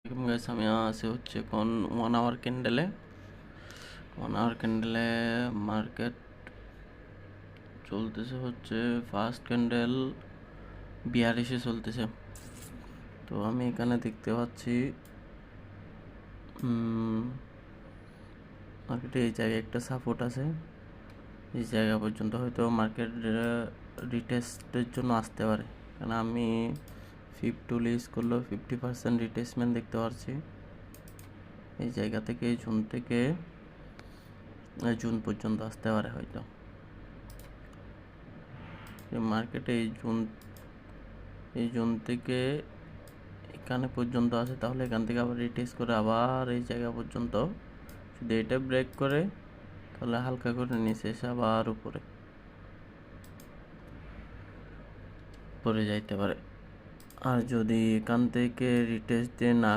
Guys আমি আছি হচ্ছে এখন 1 আওয়ার ক্যান্ডেলে 1 আওয়ার ক্যান্ডেলে মার্কেট চলতেছে হচ্ছে ফার্স্ট ক্যান্ডেল 42-এ চলতেছে। তো আমি এখানে দেখতে পাচ্ছি মার্কেটে এই জায়গায় একটা সাপোর্ট আছে, এই জায়গা পর্যন্ত হয়তো মার্কেট রিটেস্টের জন্য আসতে পারে, কারণ আমি 50 লিজ করলেও 50% রিটেসমেন্ট দেখতে পাচ্ছি। এই জায়গা থেকে জুন পর্যন্ত আসতে পারে হয়তো মার্কেটে। এই জুন থেকে এখানে পর্যন্ত আছে, তাহলে এখান থেকে আবার রিটেস্ট করে আবার এই জায়গা পর্যন্ত যদি এটা ব্রেক করে তাহলে হালকা করে নিচে এসে আবার উপরে যাইতে পারে। আর যদি এখান থেকে রিটেস্ট দিয়ে না